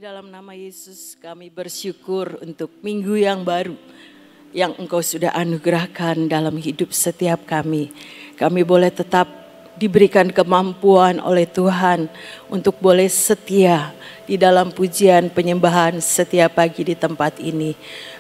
dalam nama Yesus kami bersyukur untuk minggu yang baru yang Engkau sudah anugerahkan dalam hidup setiap kami. Kami boleh tetap diberikan kemampuan oleh Tuhan untuk boleh setia di dalam pujian penyembahan setiap pagi di tempat ini.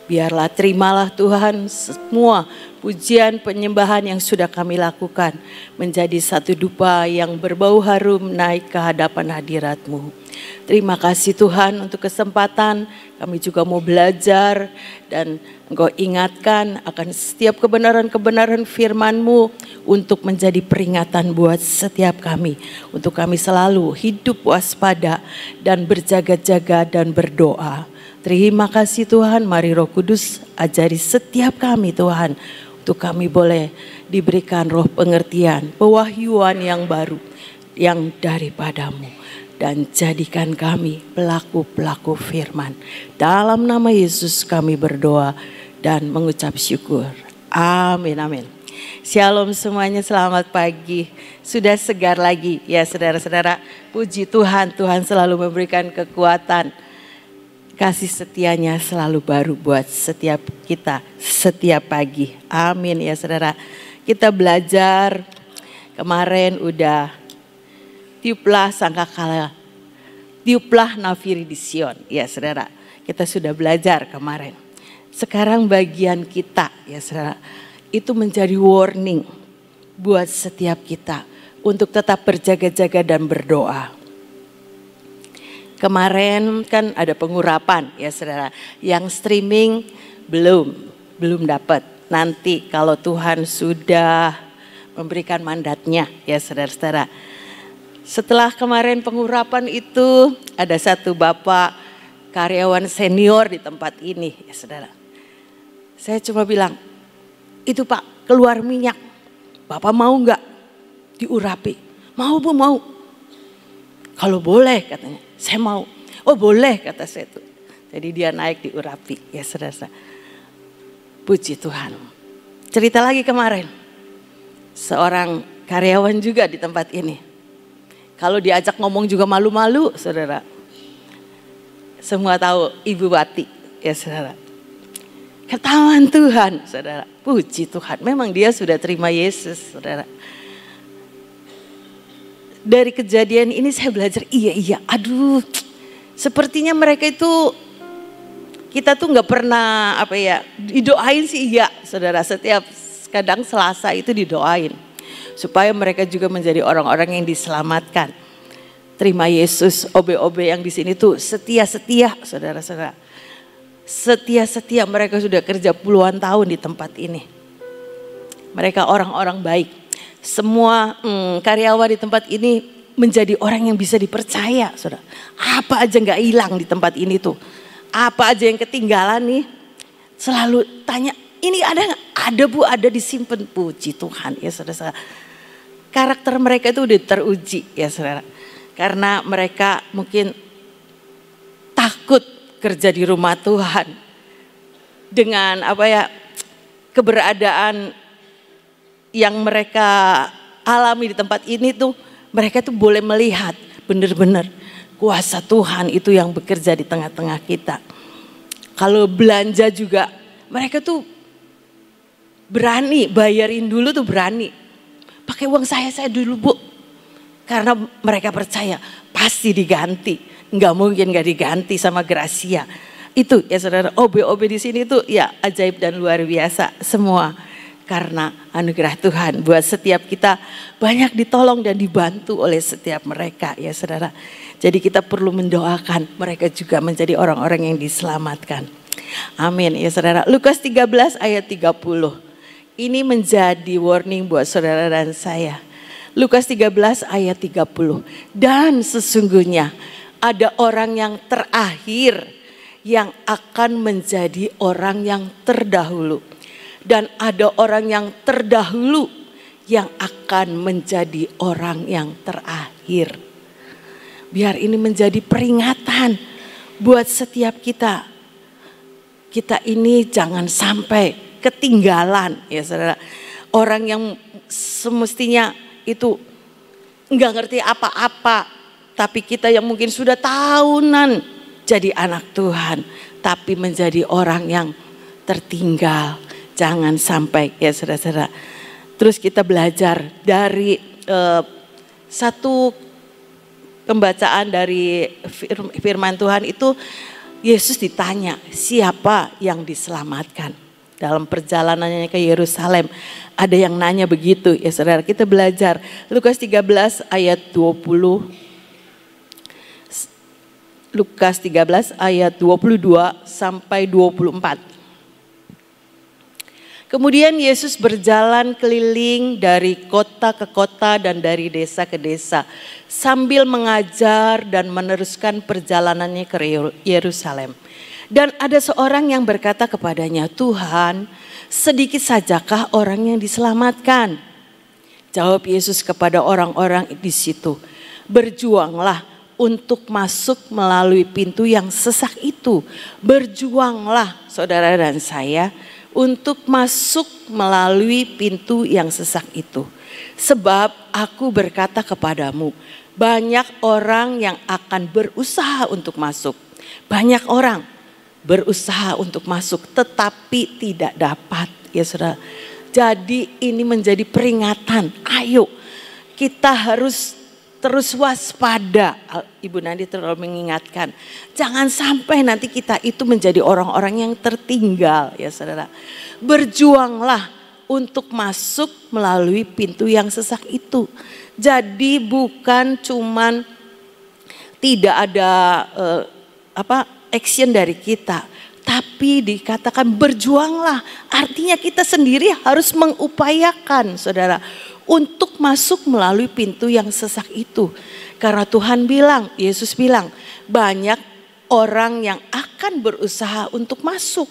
Biarlah terimalah Tuhan semua pujian penyembahan yang sudah kami lakukan menjadi satu dupa yang berbau harum naik ke hadapan hadirat-Mu. Terima kasih Tuhan untuk kesempatan kami juga mau belajar dan Engkau ingatkan akan setiap kebenaran-kebenaran firman-Mu untuk menjadi peringatan buat setiap kami. Untuk kami selalu hidup waspada dan berjaga-jaga dan berdoa. Terima kasih Tuhan, mari Roh Kudus ajari setiap kami Tuhan. Untuk kami boleh diberikan roh pengertian, pewahyuan yang baru yang daripada-Mu. Dan jadikan kami pelaku-pelaku firman. Dalam nama Yesus kami berdoa dan mengucap syukur. Amin, amin. Shalom semuanya, selamat pagi. Sudah segar lagi ya saudara-saudara. Puji Tuhan, Tuhan selalu memberikan kekuatan. Kasih setianya selalu baru buat setiap kita, setiap pagi. Amin ya saudara. Kita belajar, kemarin udah tiuplah sangkakala, tiuplah nafiri di Sion. Ya saudara, kita sudah belajar kemarin. Sekarang bagian kita ya saudara, itu menjadi warning buat setiap kita untuk tetap berjaga-jaga dan berdoa. Kemarin kan ada pengurapan ya saudara, yang streaming belum dapat. Nanti kalau Tuhan sudah memberikan mandatnya ya saudara-saudara. Setelah kemarin pengurapan itu ada satu bapak karyawan senior di tempat ini ya saudara. Saya cuma bilang, itu Pak keluar minyak, Bapak mau nggak diurapi? Mau Bu, mau. Kalau boleh katanya, saya mau. Oh boleh kata saya tuh. Jadi dia naik diurapi ya saudara. Puji Tuhan. Cerita lagi kemarin, seorang karyawan juga di tempat ini. Kalau diajak ngomong juga malu-malu saudara. Semua tahu Ibu Wati ya saudara. Ketahuan Tuhan saudara. Puji Tuhan, memang dia sudah terima Yesus saudara. Dari kejadian ini saya belajar, iya, aduh sepertinya mereka itu, kita tuh gak pernah didoain sih iya saudara. Setiap kadang Selasa itu didoain. Supaya mereka juga menjadi orang-orang yang diselamatkan. Terima Yesus, OB-OB yang di sini tuh setia-setia saudara-saudara. Setia-setia, mereka sudah kerja puluhan tahun di tempat ini. Mereka orang-orang baik. Semua karyawan di tempat ini menjadi orang yang bisa dipercaya saudara. Apa aja gak hilang di tempat ini tuh. Apa aja yang ketinggalan nih. Selalu tanya, ini ada gak? Ada Bu, ada disimpan. Puji Tuhan ya saudara. Karakter mereka itu udah teruji ya saudara. Karena mereka mungkin takut kerja di rumah Tuhan. Dengan keberadaan yang mereka alami di tempat ini tuh, mereka tuh boleh melihat benar-benar kuasa Tuhan itu yang bekerja di tengah-tengah kita. Kalau belanja juga mereka tuh berani, bayarin dulu tuh berani. Pakai uang saya dulu Bu. Karena mereka percaya pasti diganti. Nggak mungkin nggak diganti sama Gracia. Itu ya saudara, OB-OB di sini tuh ya ajaib dan luar biasa semua. Karena anugerah Tuhan buat setiap kita banyak ditolong dan dibantu oleh setiap mereka ya saudara. Jadi kita perlu mendoakan mereka juga menjadi orang-orang yang diselamatkan. Amin ya saudara. Lukas 13 ayat 30. Ini menjadi warning buat saudara dan saya. Lukas 13 ayat 30. Dan sesungguhnya ada orang yang terakhir yang akan menjadi orang yang terdahulu. Dan ada orang yang terdahulu yang akan menjadi orang yang terakhir. Biar ini menjadi peringatan buat setiap kita. Kita ini jangan sampai ketinggalan ya saudara. Orang yang semestinya itu nggak ngerti apa-apa. Tapi kita yang mungkin sudah tahunan jadi anak Tuhan, tapi menjadi orang yang tertinggal. Jangan sampai ya saudara-saudara. Terus kita belajar dari satu pembacaan dari firman Tuhan itu, Yesus ditanya siapa yang diselamatkan. Dalam perjalanannya ke Yerusalem ada yang nanya begitu ya saudara. Kita belajar Lukas 13 ayat 20. Lukas 13 ayat 22 sampai 24. Kemudian Yesus berjalan keliling dari kota ke kota dan dari desa ke desa sambil mengajar dan meneruskan perjalanannya ke Yerusalem. Dan ada seorang yang berkata kepadanya, "Tuhan, sedikit sajakah orang yang diselamatkan?" Jawab Yesus kepada orang-orang di situ, "Berjuanglah untuk masuk melalui pintu yang sesak itu." Berjuanglah saudara dan saya untuk masuk melalui pintu yang sesak itu. Sebab aku berkata kepadamu, banyak orang yang akan berusaha untuk masuk. Banyak orang berusaha untuk masuk tetapi tidak dapat ya saudara. Jadi ini menjadi peringatan, ayo kita harus terus waspada. Ibu Nandi terlalu mengingatkan, jangan sampai nanti kita itu menjadi orang-orang yang tertinggal ya saudara. Berjuanglah untuk masuk melalui pintu yang sesak itu. Jadi bukan cuman tidak ada action dari kita, tapi dikatakan berjuanglah. Artinya kita sendiri harus mengupayakan saudara untuk masuk melalui pintu yang sesak itu. Karena Tuhan bilang, Yesus bilang, banyak orang yang akan berusaha untuk masuk,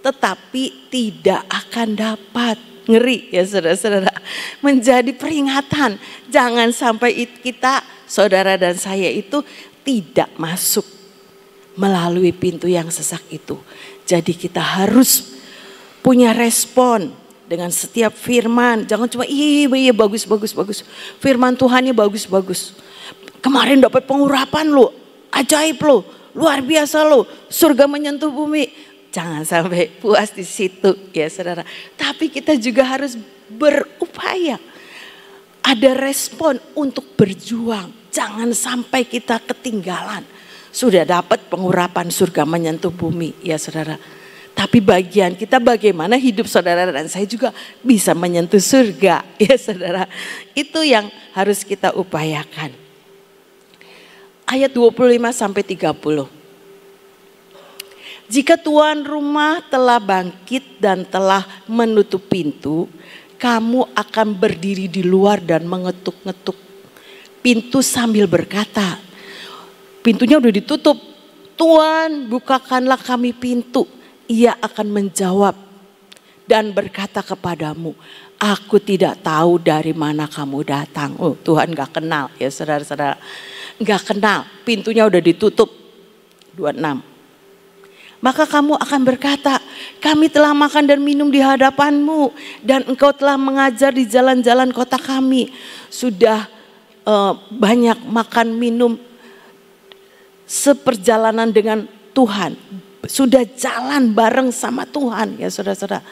tetapi tidak akan dapat. Ngeri ya saudara-saudara. Menjadi peringatan, jangan sampai kita, saudara dan saya itu tidak masuk melalui pintu yang sesak itu. Jadi kita harus punya respon dengan setiap firman. Jangan cuma iya bagus. Firman Tuhannya bagus. Kemarin dapat pengurapan lo, ajaib lo, luar biasa lo, surga menyentuh bumi. Jangan sampai puas di situ ya saudara. Tapi kita juga harus berupaya. Ada respon untuk berjuang. Jangan sampai kita ketinggalan. Sudah dapat pengurapan surga menyentuh bumi ya saudara. Tapi bagian kita bagaimana hidup saudara dan saya juga bisa menyentuh surga ya saudara. Itu yang harus kita upayakan. Ayat 25 sampai 30. Jika tuan rumah telah bangkit dan telah menutup pintu, kamu akan berdiri di luar dan mengetuk-ngetuk pintu sambil berkata, pintunya udah ditutup. Tuan, bukakanlah kami pintu. Ia akan menjawab dan berkata kepadamu, aku tidak tahu dari mana kamu datang. Oh, Tuhan gak kenal ya saudara-saudara. Gak kenal, pintunya udah ditutup. 26. Maka kamu akan berkata, kami telah makan dan minum di hadapanmu. Dan engkau telah mengajar di jalan-jalan kota kami. Sudah banyak makan minum seperjalanan dengan Tuhan, sudah jalan bareng sama Tuhan ya saudara-saudara,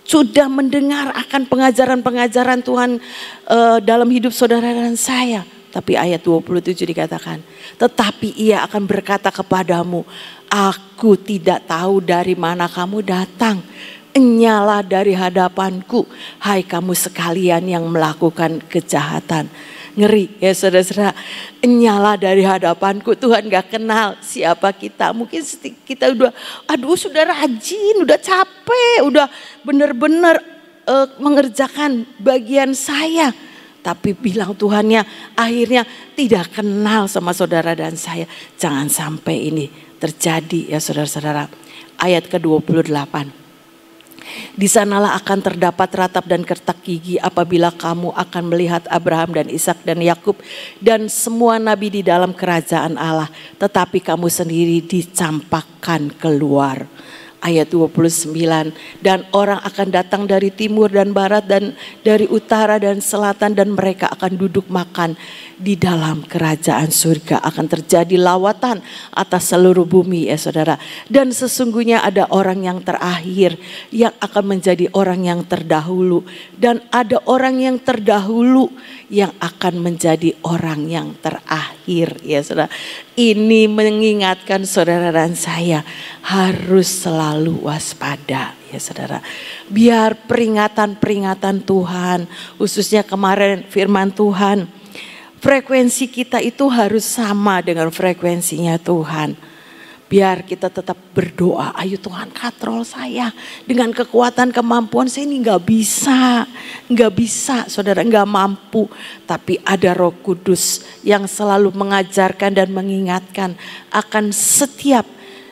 sudah mendengar akan pengajaran-pengajaran Tuhan dalam hidup saudara dan saya. Tapi ayat 27 dikatakan, tetapi ia akan berkata kepadamu, aku tidak tahu dari mana kamu datang. Enyalah dari hadapanku, hai kamu sekalian yang melakukan kejahatan. Ngeri ya saudara-saudara, nyala dari hadapanku. Tuhan gak kenal siapa kita. Mungkin kita udah sudah rajin, udah capek, udah benar-benar mengerjakan bagian saya. Tapi bilang Tuhannya akhirnya tidak kenal sama saudara dan saya. Jangan sampai ini terjadi ya saudara-saudara. Ayat ke-28. Di sanalah akan terdapat ratap dan kertak gigi apabila kamu akan melihat Abraham dan Ishak dan Yakub dan semua nabi di dalam kerajaan Allah, tetapi kamu sendiri dicampakkan keluar. Ayat 29, dan orang akan datang dari timur dan barat dan dari utara dan selatan dan mereka akan duduk makan di dalam kerajaan surga. Akan terjadi lawatan atas seluruh bumi ya saudara. Dan sesungguhnya ada orang yang terakhir yang akan menjadi orang yang terdahulu. Dan ada orang yang terdahulu yang akan menjadi orang yang terakhir ya saudara. Ini mengingatkan saudara dan saya harus selalu waspada ya saudara. Biar peringatan-peringatan Tuhan, khususnya kemarin firman Tuhan, frekuensi kita itu harus sama dengan frekuensinya Tuhan. Biar kita tetap berdoa, ayo Tuhan katrol saya. Dengan kekuatan kemampuan saya ini gak bisa saudara, gak mampu. Tapi ada Roh Kudus yang selalu mengajarkan dan mengingatkan akan setiap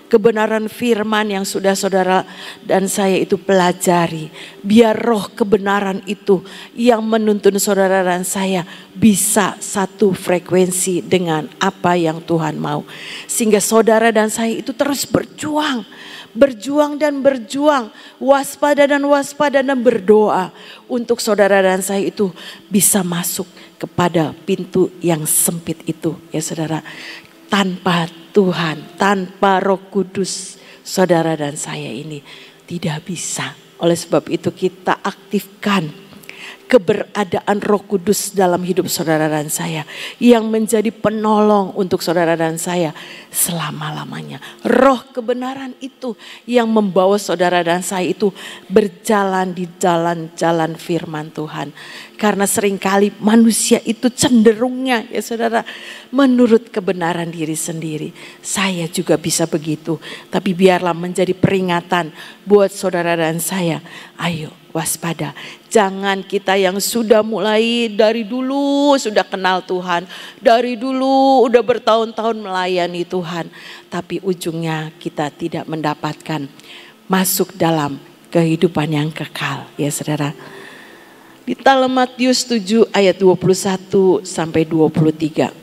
kebenaran firman yang sudah saudara dan saya itu pelajari. Biar roh kebenaran itu yang menuntun saudara dan saya bisa satu frekuensi dengan apa yang Tuhan mau. Sehingga saudara dan saya itu terus berjuang dan berjuang. Waspada dan berdoa. Untuk saudara dan saya itu bisa masuk kepada pintu yang sempit itu ya saudara. Tanpa Tuhan, tanpa Roh Kudus, saudara dan saya ini tidak bisa. Oleh sebab itu kita aktifkan keberadaan Roh Kudus dalam hidup saudara dan saya yang menjadi penolong untuk saudara dan saya selama-lamanya. Roh kebenaran itu yang membawa saudara dan saya itu berjalan di jalan-jalan firman Tuhan. Karena seringkali manusia itu cenderungnya ya saudara menurut kebenaran diri sendiri. Saya juga bisa begitu. Tapi biarlah menjadi peringatan buat saudara dan saya. Ayo waspada. Jangan kita yang sudah mulai dari dulu sudah kenal Tuhan. Dari dulu udah bertahun-tahun melayani Tuhan. Tapi ujungnya kita tidak mendapatkan masuk dalam kehidupan yang kekal ya saudara. Di dalam Matius 7 ayat 21 sampai 23.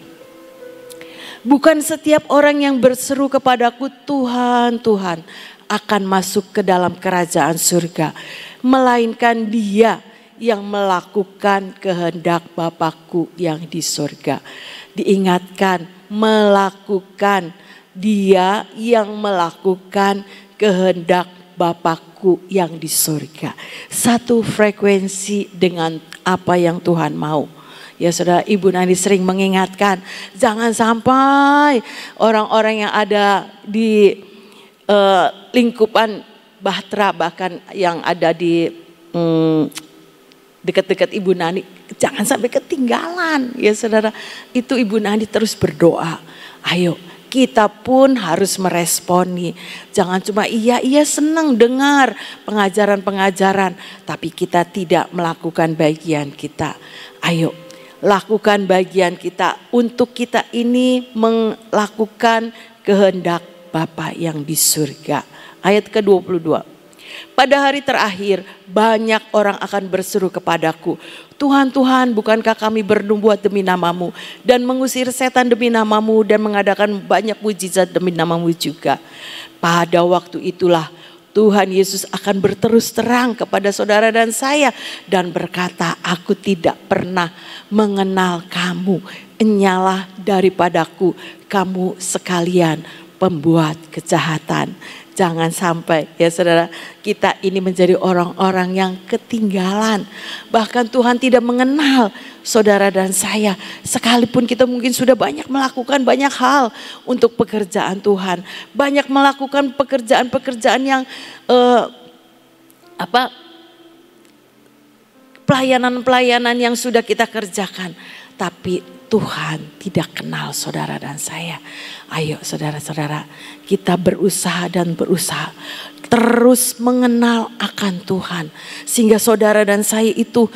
Bukan setiap orang yang berseru kepadaku Tuhan, Tuhan akan masuk ke dalam kerajaan surga. Melainkan dia yang melakukan kehendak Bapakku yang di surga. Diingatkan melakukan, dia yang melakukan kehendak Bapakku yang di surga. Satu frekuensi dengan apa yang Tuhan mau. Ya saudara, Ibu Nani sering mengingatkan, jangan sampai orang-orang yang ada di lingkupan Bahtera, bahkan yang ada di dekat-dekat Ibu Nani, jangan sampai ketinggalan. Ya saudara, itu Ibu Nani terus berdoa. Ayo, kita pun harus meresponi. Jangan cuma iya senang dengar pengajaran-pengajaran, tapi kita tidak melakukan bagian kita. Ayo, lakukan bagian kita untuk kita ini melakukan kehendak Bapa yang di surga. Ayat ke-22. Pada hari terakhir banyak orang akan berseru kepadaku, Tuhan, Tuhan, bukankah kami bernubuat demi namamu dan mengusir setan demi namamu dan mengadakan banyak mujizat demi namamu juga. Pada waktu itulah Tuhan Yesus akan berterus terang kepada saudara dan saya dan berkata, aku tidak pernah mengenal kamu. Enyalah daripadaku kamu sekalian pembuat kejahatan. Jangan sampai ya saudara kita ini menjadi orang-orang yang ketinggalan. Bahkan Tuhan tidak mengenal saudara dan saya. Sekalipun kita mungkin sudah banyak melakukan banyak hal untuk pekerjaan Tuhan. Banyak melakukan pekerjaan-pekerjaan yang pelayanan-pelayanan yang sudah kita kerjakan. Tapi Tuhan tidak kenal saudara dan saya. Ayo saudara-saudara, kita berusaha terus mengenal akan Tuhan. Sehingga saudara dan saya itu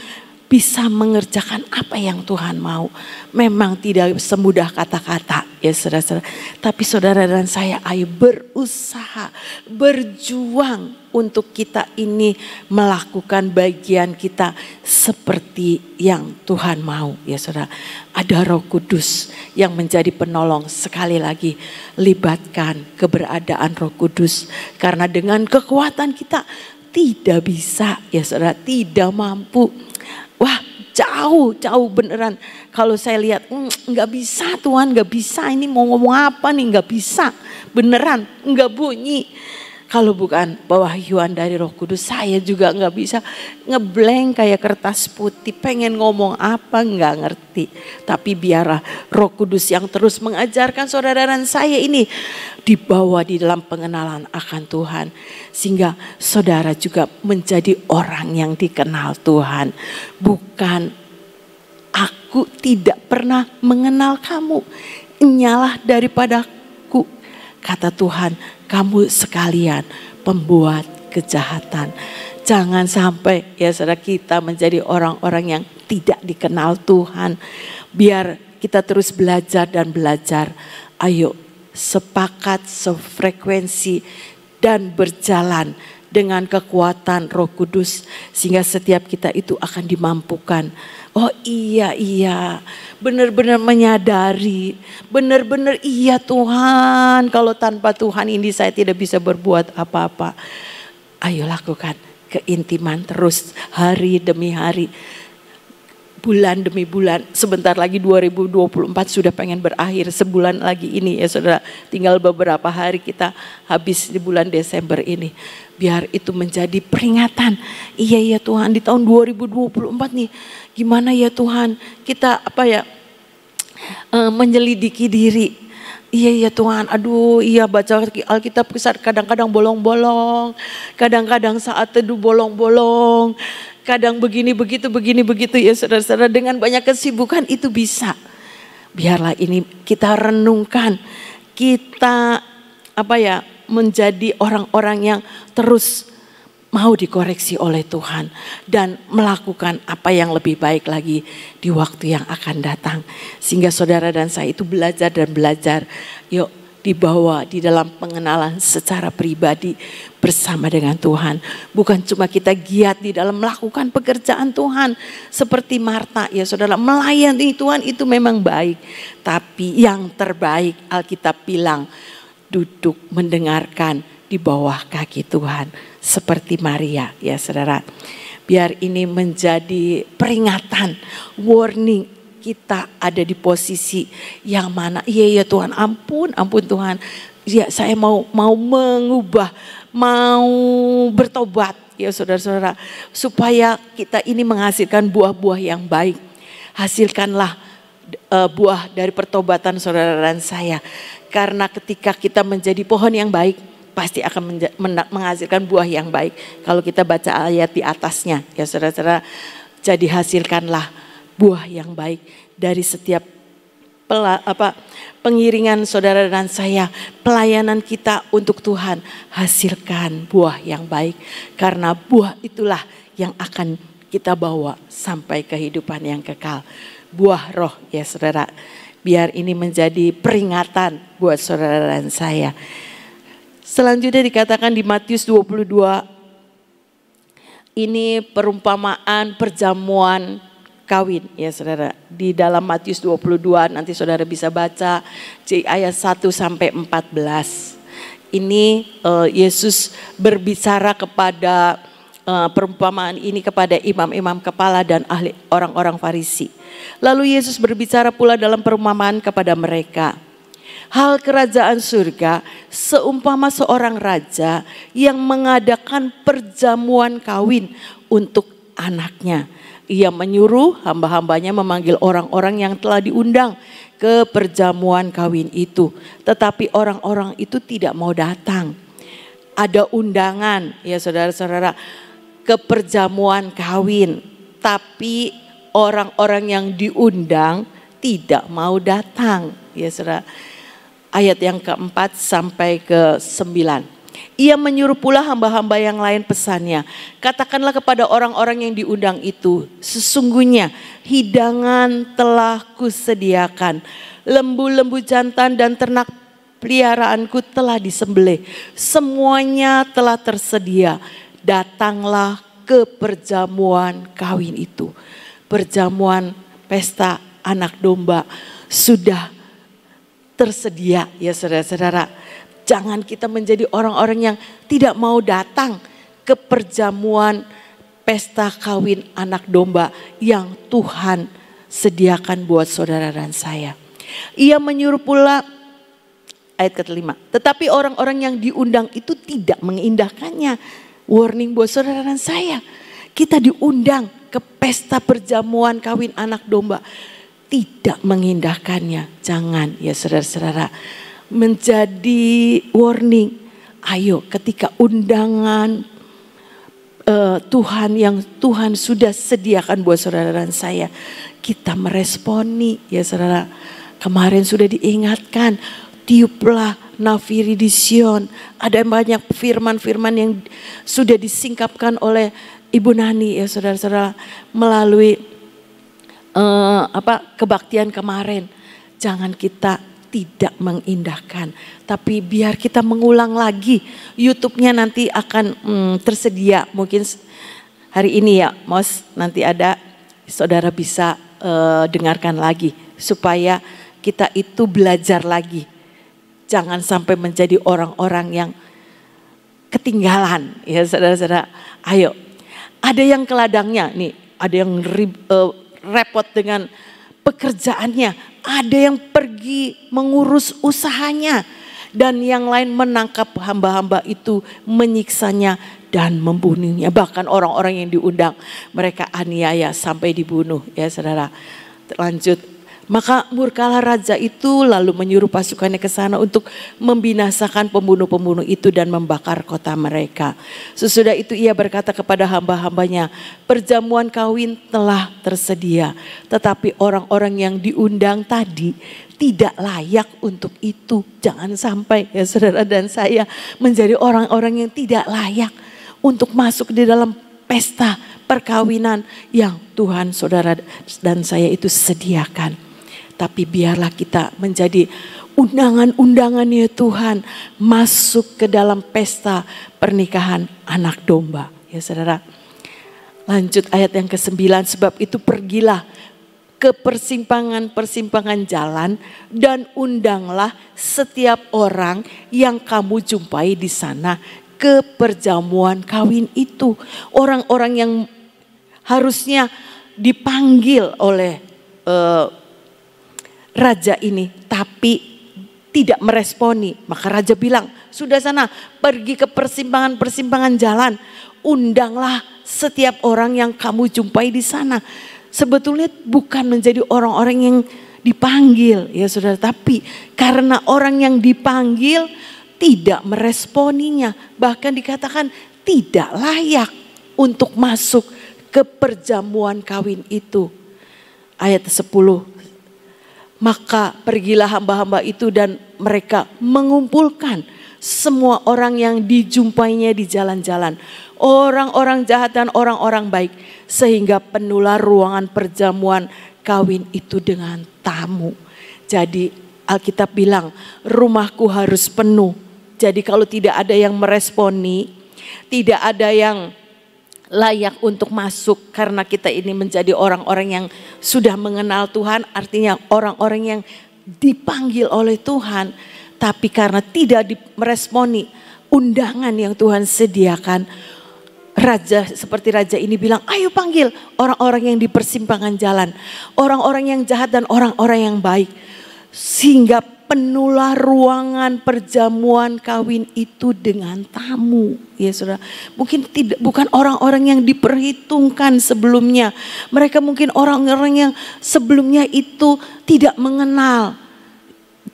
bisa mengerjakan apa yang Tuhan mau. Memang tidak semudah kata-kata ya saudara-saudara. Tapi saudara dan saya ayo berusaha, berjuang untuk kita ini melakukan bagian kita seperti yang Tuhan mau ya saudara. Ada Roh Kudus yang menjadi penolong. Sekali lagi libatkan keberadaan Roh Kudus. Karena dengan kekuatan kita tidak bisa ya saudara, tidak mampu. Wah, jauh beneran. Kalau saya lihat, nggak bisa Tuhan, nggak bisa, ini mau ngomong apa nih, nggak bisa, beneran, nggak bunyi. Kalau bukan pewahyuan dari Roh Kudus, saya juga nggak bisa, ngeblank kayak kertas putih, pengen ngomong apa nggak ngerti. Tapi biarlah Roh Kudus yang terus mengajarkan saudara dan saya ini dibawa di dalam pengenalan akan Tuhan. Sehingga saudara juga menjadi orang yang dikenal Tuhan. Bukan aku tidak pernah mengenal kamu, nyalah daripadaku, kata Tuhan, kamu sekalian pembuat kejahatan. Jangan sampai ya saudara kita menjadi orang-orang yang tidak dikenal Tuhan. Biar kita terus belajar dan belajar. Ayo sepakat, sefrekuensi dan berjalan dengan kekuatan Roh Kudus. Sehingga setiap kita itu akan dimampukan. Oh iya, benar-benar menyadari, benar-benar iya Tuhan, kalau tanpa Tuhan ini saya tidak bisa berbuat apa-apa. Ayo lakukan keintiman terus hari demi hari, bulan demi bulan. Sebentar lagi 2024 sudah pengen berakhir, sebulan lagi ini ya saudara. Tinggal beberapa hari kita habis di bulan Desember ini. Biar itu menjadi peringatan. Iya Tuhan, di tahun 2024 nih gimana ya Tuhan kita menyelidiki diri. Iya Tuhan, aduh iya baca Alkitab kadang-kadang bolong-bolong. Kadang-kadang saat teduh bolong-bolong. Kadang begini begitu ya saudara-saudara, dengan banyak kesibukan itu bisa. Biarlah ini kita renungkan, kita menjadi orang-orang yang terus mau dikoreksi oleh Tuhan dan melakukan apa yang lebih baik lagi di waktu yang akan datang. Sehingga saudara dan saya itu belajar dan belajar. Yuk dibawa di dalam pengenalan secara pribadi bersama dengan Tuhan. Bukan cuma kita giat di dalam melakukan pekerjaan Tuhan seperti Marta ya saudara, melayani Tuhan itu memang baik. Tapi yang terbaik Alkitab bilang duduk mendengarkan di bawah kaki Tuhan seperti Maria ya saudara. Biar ini menjadi peringatan, warning, kita ada di posisi yang mana. Iya Tuhan, ampun Tuhan. Ya saya mau mengubah, mau bertobat ya saudara-saudara. Supaya kita ini menghasilkan buah-buah yang baik. Hasilkanlah buah dari pertobatan saudara dan saya. Karena ketika kita menjadi pohon yang baik, pasti akan menghasilkan buah yang baik. Kalau kita baca ayat di atasnya ya saudara-saudara. Jadi hasilkanlah buah yang baik dari setiap pengiringan saudara dan saya, pelayanan kita untuk Tuhan. Hasilkan buah yang baik, karena buah itulah yang akan kita bawa sampai kehidupan yang kekal. Buah roh ya saudara. Biar ini menjadi peringatan buat saudara dan saya. Selanjutnya dikatakan di Matius 22, ini perumpamaan perjamuan kawin ya saudara. Di dalam Matius 22 nanti saudara bisa baca ayat 1 sampai 14. Ini Yesus berbicara kepada perumpamaan ini kepada imam-imam kepala dan ahli orang-orang Farisi. Lalu Yesus berbicara pula dalam perumpamaan kepada mereka. Hal kerajaan surga seumpama seorang raja yang mengadakan perjamuan kawin untuk anaknya. Ia menyuruh hamba-hambanya memanggil orang-orang yang telah diundang ke perjamuan kawin itu. Tetapi orang-orang itu tidak mau datang. Ada undangan ya saudara-saudara ke perjamuan kawin. Tapi orang-orang yang diundang tidak mau datang ya saudara. Ayat yang keempat sampai ke-9. Ia menyuruh pula hamba-hamba yang lain pesannya. Katakanlah kepada orang-orang yang diundang itu, sesungguhnya hidangan telah kusediakan. Lembu-lembu jantan dan ternak peliharaanku telah disembelih. Semuanya telah tersedia. Datanglah ke perjamuan kawin itu. Perjamuan pesta anak domba sudah tersedia ya saudara-saudara. Jangan kita menjadi orang-orang yang tidak mau datang ke perjamuan pesta kawin anak domba yang Tuhan sediakan buat saudara dan saya. Ia menyuruh pula, ayat ke-5, tetapi orang-orang yang diundang itu tidak mengindahkannya. Warning buat saudara dan saya. Kita diundang ke pesta perjamuan kawin anak domba. Tidak mengindahkannya. Jangan ya saudara-saudara. Menjadi warning. Ayo ketika undangan Tuhan yang Tuhan sudah sediakan buat saudara dan saya. Kita meresponi ya saudara. Kemarin sudah diingatkan. Tiuplah nafiri di Sion. Ada banyak firman-firman yang sudah disingkapkan oleh Ibu Nani ya saudara-saudara. Melalui kebaktian kemarin. Jangan kita tidak mengindahkan. Tapi biar kita mengulang lagi. YouTube-nya nanti akan tersedia. Mungkin hari ini ya Mos, nanti ada saudara bisa dengarkan lagi. Supaya kita itu belajar lagi. Jangan sampai menjadi orang-orang yang ketinggalan. Ya saudara-saudara, ayo. Ada yang ke ladangnya nih. Ada yang repot dengan pekerjaannya. Ada yang pergi mengurus usahanya. Dan yang lain menangkap hamba-hamba itu, menyiksanya dan membunuhnya. Bahkan orang-orang yang diundang, mereka aniaya sampai dibunuh. Ya saudara, lanjut. Maka murkalah raja itu lalu menyuruh pasukannya ke sana untuk membinasakan pembunuh-pembunuh itu dan membakar kota mereka. Sesudah itu ia berkata kepada hamba-hambanya, perjamuan kawin telah tersedia. Tetapi orang-orang yang diundang tadi tidak layak untuk itu. Jangan sampai ya saudara dan saya menjadi orang-orang yang tidak layak untuk masuk di dalam pesta perkawinan yang Tuhan saudara dan saya itu sediakan. Tapi biarlah kita menjadi undangan-undangan ya Tuhan. Masuk ke dalam pesta pernikahan anak domba. Ya saudara. Lanjut ayat yang ke-9. Sebab itu pergilah ke persimpangan-persimpangan jalan. Dan undanglah setiap orang yang kamu jumpai di sana ke perjamuan kawin itu. Orang-orang yang harusnya dipanggil oleh raja ini tapi tidak meresponi. Maka raja bilang, sudah sana pergi ke persimpangan-persimpangan jalan. Undanglah setiap orang yang kamu jumpai di sana. Sebetulnya bukan menjadi orang-orang yang dipanggil ya saudara. Tapi karena orang yang dipanggil tidak meresponinya. Bahkan dikatakan tidak layak untuk masuk ke perjamuan kawin itu. Ayat 10. Maka pergilah hamba-hamba itu dan mereka mengumpulkan semua orang yang dijumpainya di jalan-jalan. Orang-orang jahat dan orang-orang baik. Sehingga penuhlah ruangan perjamuan kawin itu dengan tamu. Jadi Alkitab bilang rumahku harus penuh. Jadi kalau tidak ada yang meresponi, tidak ada yang layak untuk masuk karena kita ini menjadi orang-orang yang sudah mengenal Tuhan, artinya orang-orang yang dipanggil oleh Tuhan, tapi karena tidak meresponi undangan yang Tuhan sediakan, raja seperti raja ini bilang, ayo panggil orang-orang yang di persimpangan jalan, orang-orang yang jahat dan orang-orang yang baik, sehingga penuhlah ruangan perjamuan kawin itu dengan tamu. Ya saudara, mungkin bukan orang-orang yang diperhitungkan sebelumnya. Mereka mungkin orang-orang yang sebelumnya itu tidak mengenal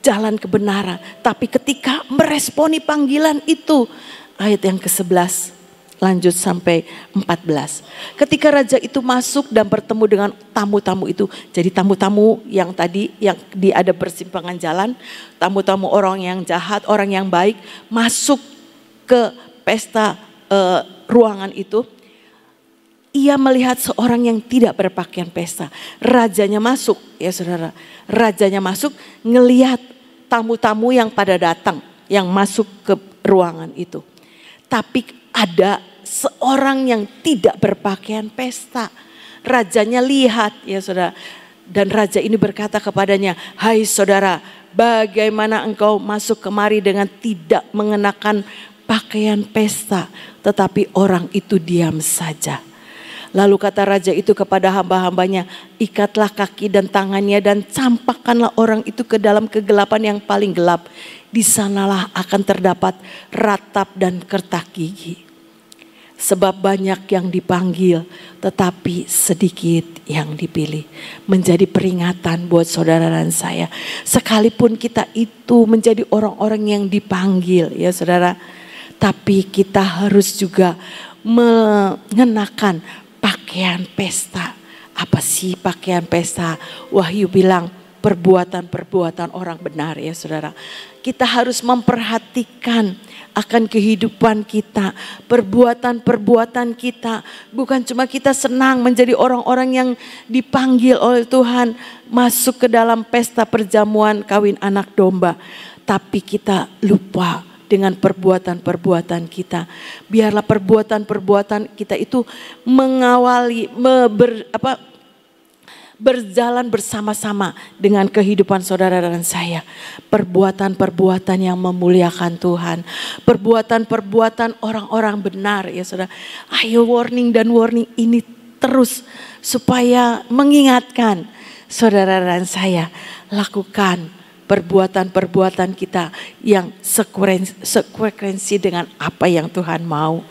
jalan kebenaran. Tapi ketika meresponi panggilan itu, ayat yang ke-11. Lanjut sampai 14. Ketika raja itu masuk dan bertemu dengan tamu-tamu itu. Jadi tamu-tamu yang tadi yang ada persimpangan jalan. Tamu-tamu orang yang jahat, orang yang baik. Masuk ke pesta ruangan itu. Ia melihat seorang yang tidak berpakaian pesta. Rajanya masuk ya saudara. Rajanya masuk ngelihat tamu-tamu yang pada datang. Yang masuk ke ruangan itu. Tapi ada seorang yang tidak berpakaian pesta. Rajanya lihat ya saudara. Dan raja ini berkata kepadanya, hai saudara, bagaimana engkau masuk kemari dengan tidak mengenakan pakaian pesta. Tetapi orang itu diam saja. Lalu kata raja itu kepada hamba-hambanya, ikatlah kaki dan tangannya dan campakkanlah orang itu ke dalam kegelapan yang paling gelap. Di sanalah akan terdapat ratap dan kertak gigi. Sebab banyak yang dipanggil, tetapi sedikit yang dipilih. Menjadi peringatan buat saudara dan saya. Sekalipun kita itu menjadi orang-orang yang dipanggil ya saudara. Tapi kita harus juga mengenakan pakaian pesta. Apa sih pakaian pesta? Wahyu bilang perbuatan-perbuatan orang benar ya saudara. Kita harus memperhatikan akan kehidupan kita, perbuatan-perbuatan kita. Bukan cuma kita senang menjadi orang-orang yang dipanggil oleh Tuhan masuk ke dalam pesta perjamuan kawin anak domba. Tapi kita lupa dengan perbuatan-perbuatan kita. Biarlah perbuatan-perbuatan kita itu mengawali, berjalan bersama-sama dengan kehidupan saudara dan saya. Perbuatan-perbuatan yang memuliakan Tuhan. Perbuatan-perbuatan orang-orang benar ya saudara. Ayo warning dan warning ini terus supaya mengingatkan saudara dan saya. Lakukan perbuatan-perbuatan kita yang sekuensi dengan apa yang Tuhan mau.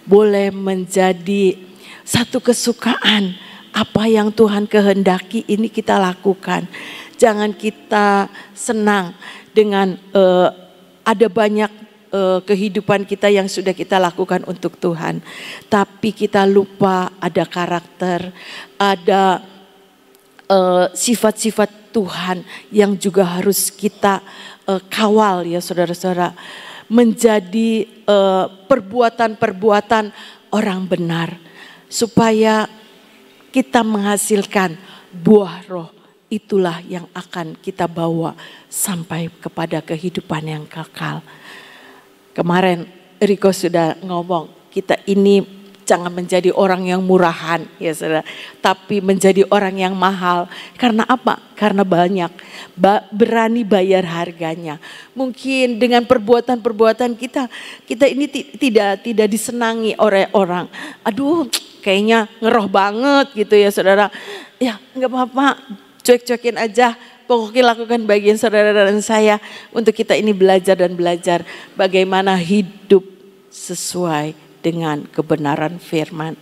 Boleh menjadi satu kesukaan. Apa yang Tuhan kehendaki ini kita lakukan. Jangan kita senang dengan ada banyak kehidupan kita yang sudah kita lakukan untuk Tuhan. Tapi kita lupa ada karakter, ada sifat-sifat Tuhan yang juga harus kita kawal ya saudara-saudara. Menjadi perbuatan-perbuatan orang benar. Supaya kita menghasilkan buah roh, itulah yang akan kita bawa sampai kepada kehidupan yang kekal. Kemarin Riko sudah ngomong, kita ini jangan menjadi orang yang murahan ya saudara, tapi menjadi orang yang mahal. Karena apa? Karena banyak berani bayar harganya. Mungkin dengan perbuatan-perbuatan kita ini tidak disenangi oleh orang. Aduh, kayaknya ngeroh banget gitu ya saudara. Ya nggak apa-apa, cuek-cuekin aja. Pokoknya lakukan bagian saudara dan saya untuk kita ini belajar bagaimana hidup sesuai dengan kebenaran firman.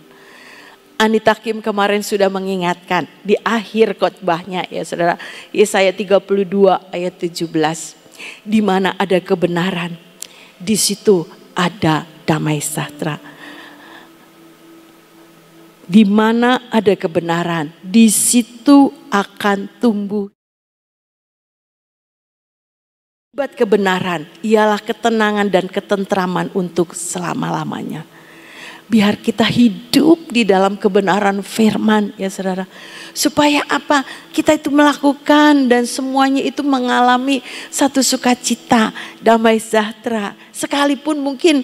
Anita Kim kemarin sudah mengingatkan di akhir khotbahnya ya saudara. Yesaya 32 ayat 17. Di mana ada kebenaran, di situ ada damai sejahtera. Di mana ada kebenaran, di situ akan tumbuh. Akibat kebenaran ialah ketenangan dan ketentraman untuk selama-lamanya. Biar kita hidup di dalam kebenaran firman ya saudara. Supaya apa? Kita itu melakukan dan semuanya itu mengalami satu sukacita, damai sejahtera. Sekalipun mungkin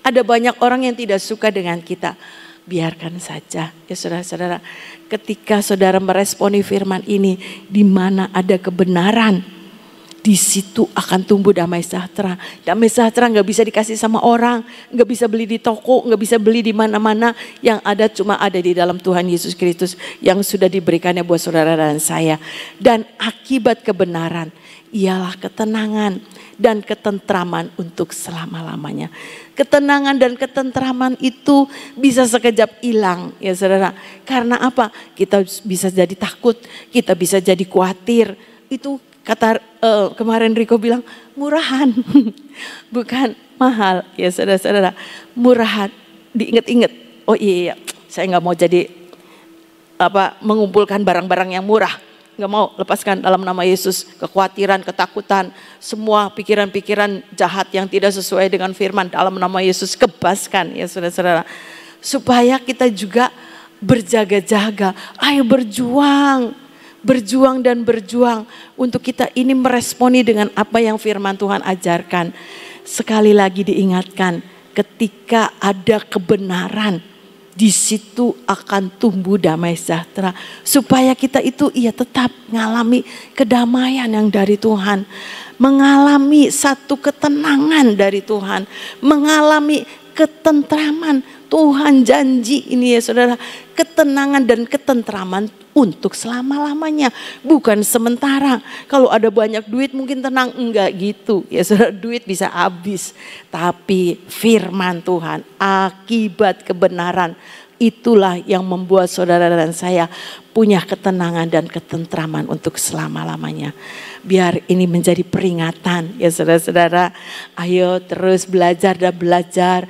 ada banyak orang yang tidak suka dengan kita. Biarkan saja ya saudara-saudara. Ketika saudara meresponi firman ini, di mana ada kebenaran, di situ akan tumbuh damai sejahtera. Damai sejahtera nggak bisa dikasih sama orang, nggak bisa beli di toko, nggak bisa beli di mana-mana. Yang ada cuma ada di dalam Tuhan Yesus Kristus yang sudah diberikannya buat saudara dan saya. Dan akibat kebenaran ialah ketenangan dan ketentraman untuk selama-lamanya. Ketenangan dan ketentraman itu bisa sekejap hilang ya saudara. Karena apa? Kita bisa jadi takut, kita bisa jadi khawatir. Itu kata kemarin Riko bilang murahan, bukan mahal ya saudara-saudara. Murahan, diinget-inget. Oh iya, saya nggak mau jadi mengumpulkan barang-barang yang murah. Gak mau, lepaskan dalam nama Yesus kekhawatiran, ketakutan, semua pikiran-pikiran jahat yang tidak sesuai dengan firman dalam nama Yesus kebaskan ya saudara-saudara. Supaya kita juga berjaga-jaga, ayo berjuang dan berjuang untuk kita ini meresponi dengan apa yang firman Tuhan ajarkan. Sekali lagi diingatkan, ketika ada kebenaran, di situ akan tumbuh damai sejahtera. Supaya kita itu tetap mengalami kedamaian yang dari Tuhan. Mengalami satu ketenangan dari Tuhan. Mengalami ketentraman. Tuhan janji ini ya saudara, ketenangan dan ketentraman untuk selama-lamanya, bukan sementara. Kalau ada banyak duit mungkin tenang, enggak gitu ya saudara, duit bisa habis. Tapi firman Tuhan, akibat kebenaran, itulah yang membuat saudara dan saya punya ketenangan dan ketentraman untuk selama-lamanya. Biar ini menjadi peringatan ya saudara-saudara. Ayo terus belajar dan belajar.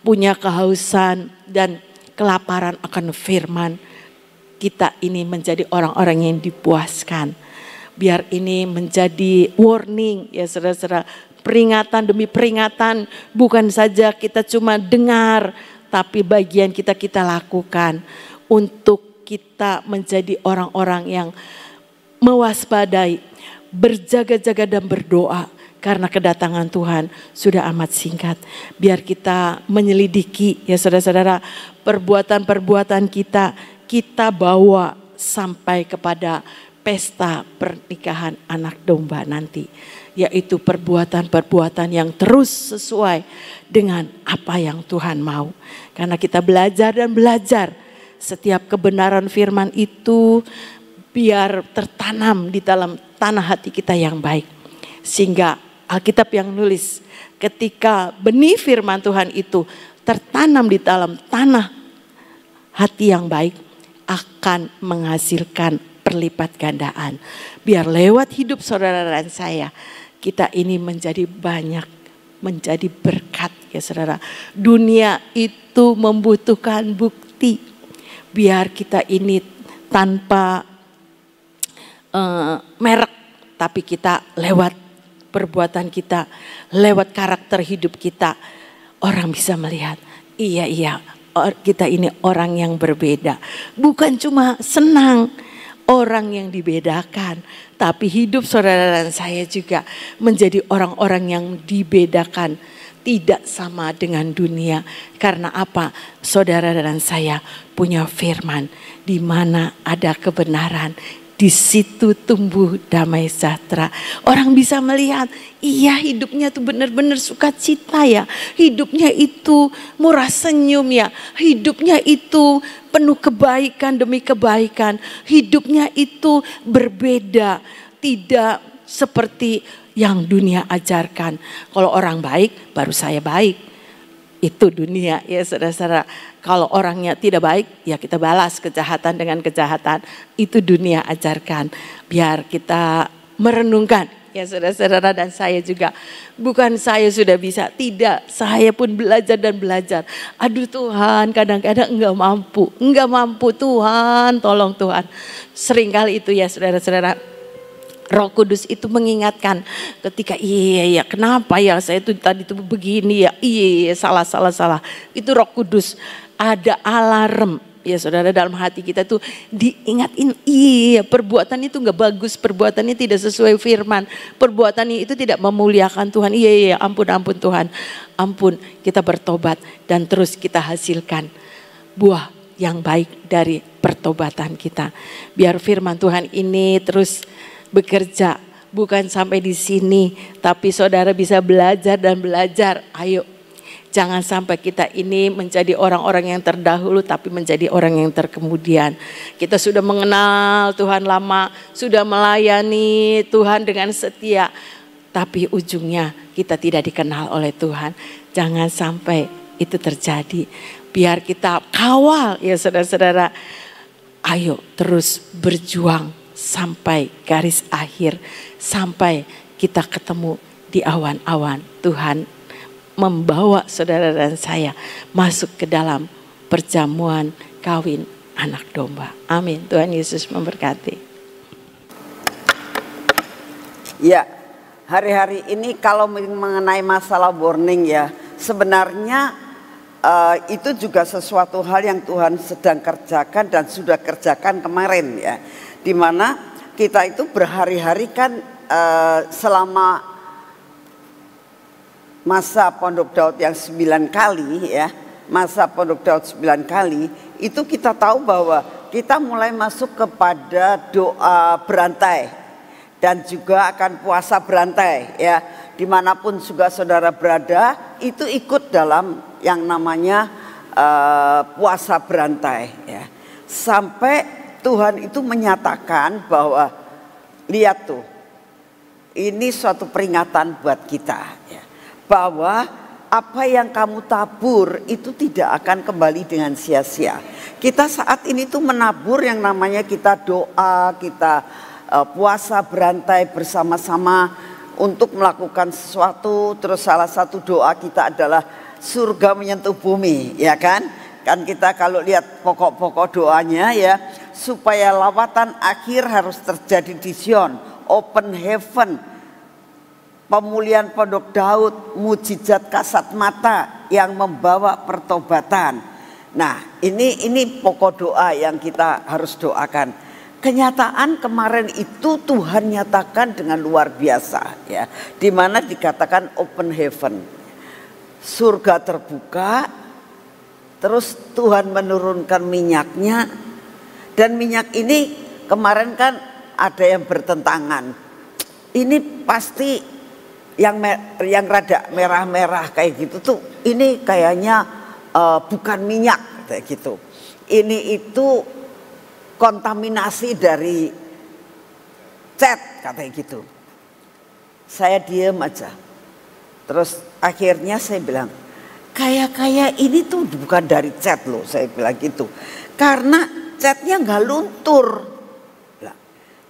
Punya kehausan dan kelaparan akan firman. Kita ini menjadi orang-orang yang dipuaskan. Biar ini menjadi warning ya saudara-saudara. Peringatan demi peringatan. Bukan saja kita cuma dengar, tapi bagian kita lakukan. Untuk kita menjadi orang-orang yang mewaspadai, berjaga-jaga dan berdoa. Karena kedatangan Tuhan sudah amat singkat. Biar kita menyelidiki ya saudara-saudara, perbuatan-perbuatan kita bawa sampai kepada pesta pernikahan anak domba nanti. Yaitu perbuatan-perbuatan yang terus sesuai dengan apa yang Tuhan mau. Karena kita belajar dan belajar, setiap kebenaran firman itu biar tertanam di dalam tanah hati kita yang baik. Sehingga Alkitab yang nulis, ketika benih firman Tuhan itu tertanam di dalam tanah hati yang baik, akan menghasilkan perlipat gandaan. Biar lewat hidup saudara dan saya, kita ini menjadi banyak, menjadi berkat ya saudara. Dunia itu membutuhkan bukti. Biar kita ini tanpa merek, tapi kita lewat perbuatan kita, lewat karakter hidup kita, orang bisa melihat, iya kita ini orang yang berbeda. Bukan cuma senang orang yang dibedakan, tapi hidup saudara dan saya juga menjadi orang-orang yang dibedakan, tidak sama dengan dunia. Karena apa? Saudara dan saya punya firman, di mana ada kebenaran, di situ tumbuh damai sejahtera. Orang bisa melihat, iya hidupnya tuh benar-benar sukacita ya. Hidupnya itu murah senyum ya. Hidupnya itu penuh kebaikan demi kebaikan. Hidupnya itu berbeda. Tidak seperti yang dunia ajarkan. Kalau orang baik, baru saya baik. Itu dunia ya saudara-saudara. Kalau orangnya tidak baik, ya kita balas kejahatan dengan kejahatan. Itu dunia ajarkan. Biar kita merenungkan ya saudara-saudara, dan saya juga. Bukan saya sudah bisa, tidak. Saya pun belajar dan belajar. Aduh Tuhan, kadang-kadang enggak mampu Tuhan, tolong Tuhan. Seringkali itu ya saudara-saudara. Roh Kudus itu mengingatkan ketika iya kenapa ya saya itu tadi itu begini ya, iya salah. Itu Roh Kudus ada alarm ya saudara, dalam hati kita tuh diingatin, iya perbuatan itu nggak bagus, perbuatannya tidak sesuai firman, perbuatannya itu tidak memuliakan Tuhan. Iya ampun Tuhan, ampun. Kita bertobat dan terus kita hasilkan buah yang baik dari pertobatan kita. Biar firman Tuhan ini terus bekerja, bukan sampai di sini, tapi saudara bisa belajar dan belajar. Ayo, jangan sampai kita ini menjadi orang-orang yang terdahulu, tapi menjadi orang yang terkemudian. Kita sudah mengenal Tuhan lama, sudah melayani Tuhan dengan setia, tapi ujungnya kita tidak dikenal oleh Tuhan. Jangan sampai itu terjadi. Biar kita kawal ya saudara-saudara. Ayo terus berjuang sampai garis akhir, sampai kita ketemu di awan-awan. Tuhan membawa saudara dan saya masuk ke dalam perjamuan kawin anak domba. Amin. Tuhan Yesus memberkati. Ya, hari-hari ini kalau mengenai masalah warning ya, sebenarnya itu juga sesuatu hal yang Tuhan sedang kerjakan dan sudah kerjakan kemarin ya. Dimana kita itu berhari-hari kan selama masa Pondok Daud yang 9 kali ya, masa Pondok Daud 9 kali, itu kita tahu bahwa kita mulai masuk kepada doa berantai dan juga akan puasa berantai ya. Dimanapun juga saudara berada, itu ikut dalam yang namanya puasa berantai ya. Sampai Tuhan itu menyatakan bahwa lihat tuh, ini suatu peringatan buat kita ya, bahwa apa yang kamu tabur itu tidak akan kembali dengan sia-sia. Kita saat ini tuh menabur yang namanya kita doa, kita puasa berantai bersama-sama untuk melakukan sesuatu. Terus salah satu doa kita adalah surga menyentuh bumi, ya kan? Kan kita kalau lihat pokok-pokok doanya ya, supaya lawatan akhir harus terjadi di Sion, open heaven, pemulihan pondok Daud, mujizat kasat mata yang membawa pertobatan. Nah, ini pokok doa yang kita harus doakan. Kenyataan kemarin itu Tuhan nyatakan dengan luar biasa ya, di mana dikatakan open heaven. Surga terbuka, terus Tuhan menurunkan minyaknya, dan minyak ini kemarin kan ada yang bertentangan. Ini pasti yang rada merah-merah kayak gitu tuh, ini kayaknya bukan minyak kayak gitu. Ini itu kontaminasi dari cat katanya gitu. Saya diem aja. Terus akhirnya saya bilang, kayak ini tuh bukan dari cat loh, saya bilang gitu. Karena catnya nggak luntur.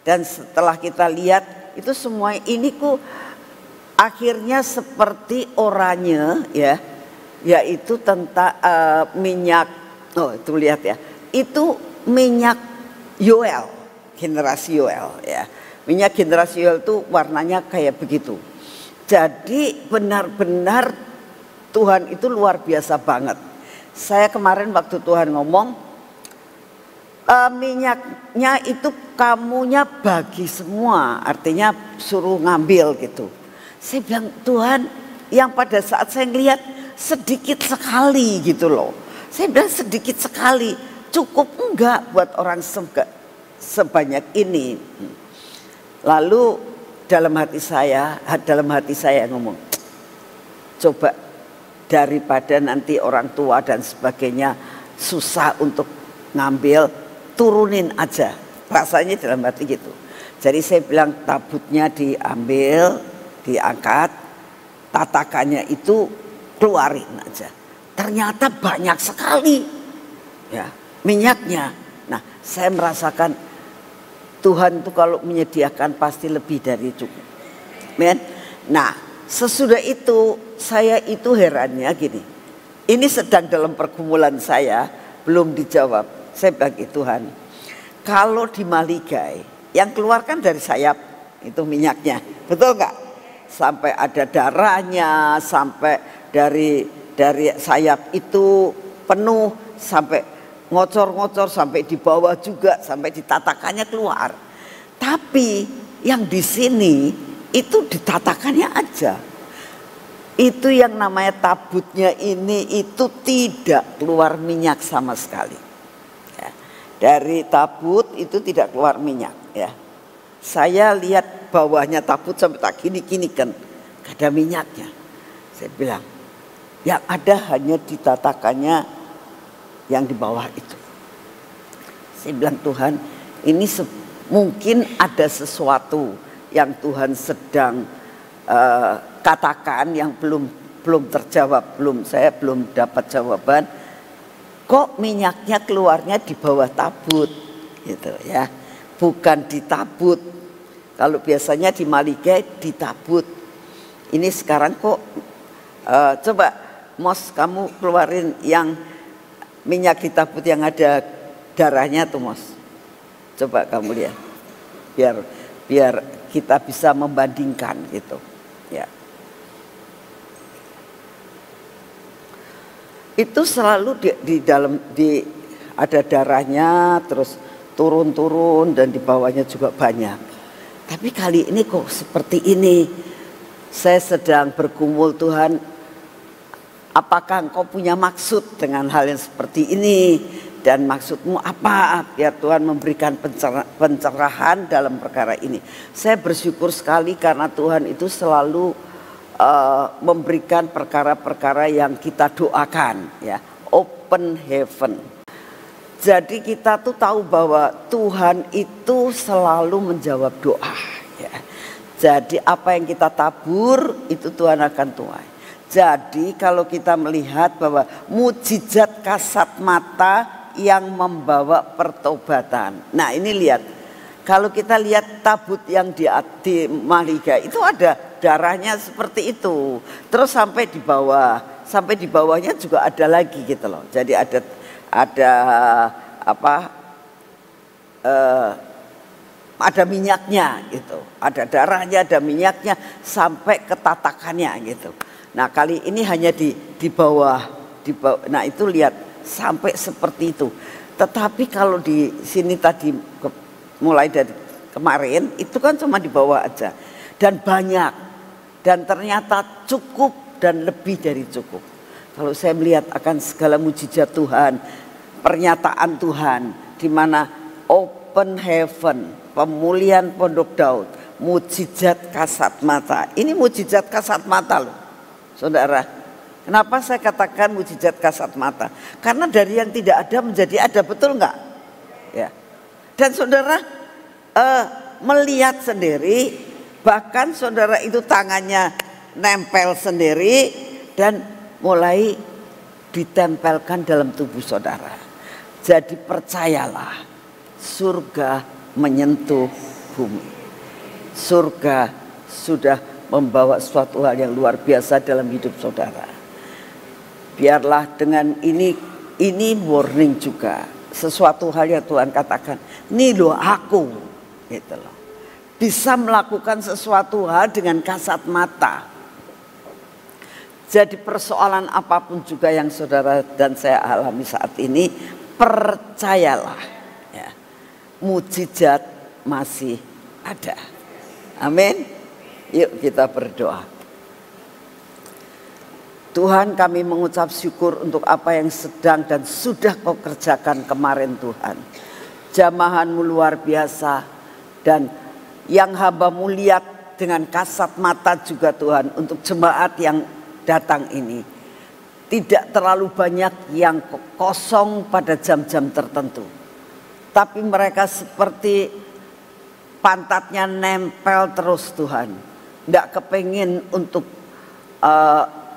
Dan setelah kita lihat itu semua ini kok akhirnya seperti oranye ya, yaitu tentang minyak. Oh itu lihat ya, itu minyak Yoel, generasi Yoel ya. Minyak generasi Yoel itu warnanya kayak begitu. Jadi benar-benar Tuhan itu luar biasa banget. Saya kemarin waktu Tuhan ngomong, minyaknya itu kamunya bagi semua, artinya suruh ngambil gitu. Saya bilang, Tuhan, yang pada saat saya ngelihat sedikit sekali gitu loh. Saya bilang sedikit sekali, cukup enggak buat orang sebanyak ini. Lalu dalam hati saya ngomong, coba daripada nanti orang tua dan sebagainya susah untuk ngambil, turunin aja. Rasanya dalam hati gitu. Jadi saya bilang tabutnya diambil, diangkat, tatakannya itu keluarin aja. Ternyata banyak sekali ya minyaknya. Nah, saya merasakan Tuhan itu kalau menyediakan pasti lebih dari cukup. Men. Nah, sesudah itu saya itu herannya gini. Ini sedang dalam pergumulan saya, belum dijawab. Saya bagi Tuhan, kalau di Maligai yang keluarkan dari sayap itu minyaknya, betul nggak? Sampai ada darahnya, sampai dari sayap itu penuh, sampai ngocor-ngocor, sampai di bawah juga, sampai ditatakannya keluar. Tapi yang di sini itu ditatakannya aja. Itu yang namanya tabutnya ini itu tidak keluar minyak sama sekali. Ya. Dari tabut itu tidak keluar minyak. Ya. Saya lihat bawahnya tabut sampai tak gini-gini kan, gak ada minyaknya. Saya bilang, yang ada hanya ditatakannya yang di bawah itu. Saya bilang, Tuhan, ini mungkin ada sesuatu yang Tuhan sedang katakan yang belum terjawab, saya belum dapat jawaban. Kok minyaknya keluarnya di bawah tabut gitu ya, bukan di tabut. Kalau biasanya di Maligai di tabut. Ini sekarang kok coba Mos kamu keluarin yang minyak di tabut yang ada darahnya tuh Mos. Coba kamu lihat. Biar kita bisa membandingkan gitu. Ya. Itu selalu di dalam ada darahnya, terus turun dan di bawahnya juga banyak. Tapi kali ini kok seperti ini. Saya sedang bergumul, Tuhan, apakah Engkau punya maksud dengan hal yang seperti ini? Dan maksudmu apa? Biar Tuhan memberikan pencerahan dalam perkara ini. Saya bersyukur sekali karena Tuhan itu selalu memberikan perkara-perkara yang kita doakan, ya, open heaven. Jadi kita tuh tahu bahwa Tuhan itu selalu menjawab doa, ya. Jadi apa yang kita tabur itu Tuhan akan tuai. Jadi kalau kita melihat bahwa mujizat kasat mata yang membawa pertobatan. Nah ini lihat, kalau kita lihat tabut yang di Mahligai itu ada darahnya seperti itu. Terus sampai di bawahnya juga ada lagi gitu loh. Jadi ada apa? Ada minyaknya gitu, ada darahnya, ada minyaknya sampai ke tatakannya gitu. Nah kali ini hanya di bawah, nah itu lihat sampai seperti itu. Tetapi kalau di sini tadi mulai dari kemarin itu kan cuma di bawah aja dan banyak dan ternyata cukup dan lebih dari cukup. Kalau saya melihat akan segala mujizat Tuhan, pernyataan Tuhan di mana open heaven, pemulihan Pondok Daud, mujizat kasat mata. Ini mujizat kasat mata loh, saudara. Kenapa saya katakan mujizat kasat mata? Karena dari yang tidak ada menjadi ada, betul nggak? Ya. Dan saudara melihat sendiri, bahkan saudara itu tangannya nempel sendiri dan mulai ditempelkan dalam tubuh saudara. Jadi percayalah, surga menyentuh bumi. Surga sudah membawa suatu hal yang luar biasa dalam hidup saudara. Biarlah dengan ini warning juga. Sesuatu hal yang Tuhan katakan, nih loh aku, gitu loh. Bisa melakukan sesuatu hal dengan kasat mata. Jadi persoalan apapun juga yang saudara dan saya alami saat ini, percayalah, ya, mujizat masih ada. Amin. Yuk kita berdoa. Tuhan, kami mengucap syukur untuk apa yang sedang dan sudah Kau kerjakan kemarin Tuhan. Jamahan-Mu luar biasa dan yang hamba-Mu lihat dengan kasat mata juga Tuhan untuk jemaat yang datang ini. Tidak terlalu banyak yang kosong pada jam-jam tertentu. Tapi mereka seperti pantatnya nempel terus Tuhan. Tidak kepengin untuk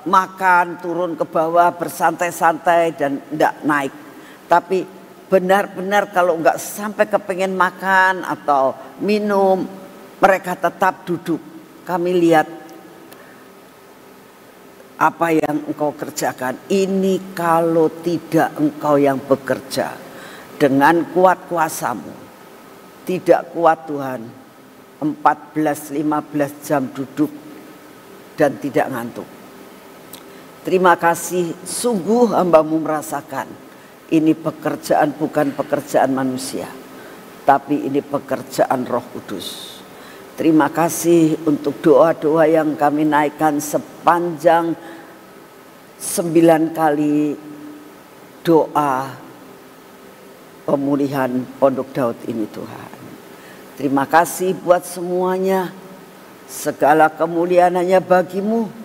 makan, turun ke bawah, bersantai-santai dan tidak naik. Tapi benar-benar kalau enggak sampai kepengin makan atau minum, mereka tetap duduk. Kami lihat apa yang Engkau kerjakan. Ini kalau tidak Engkau yang bekerja dengan kuat kuasa-Mu. Tidak kuat Tuhan, 14-15 jam duduk dan tidak ngantuk. Terima kasih, sungguh hamba-Mu merasakan ini pekerjaan bukan pekerjaan manusia, tapi ini pekerjaan Roh Kudus. Terima kasih untuk doa-doa yang kami naikkan sepanjang 9 kali doa pemulihan Pondok Daud ini Tuhan. Terima kasih buat semuanya, segala kemuliaan hanya bagi-Mu.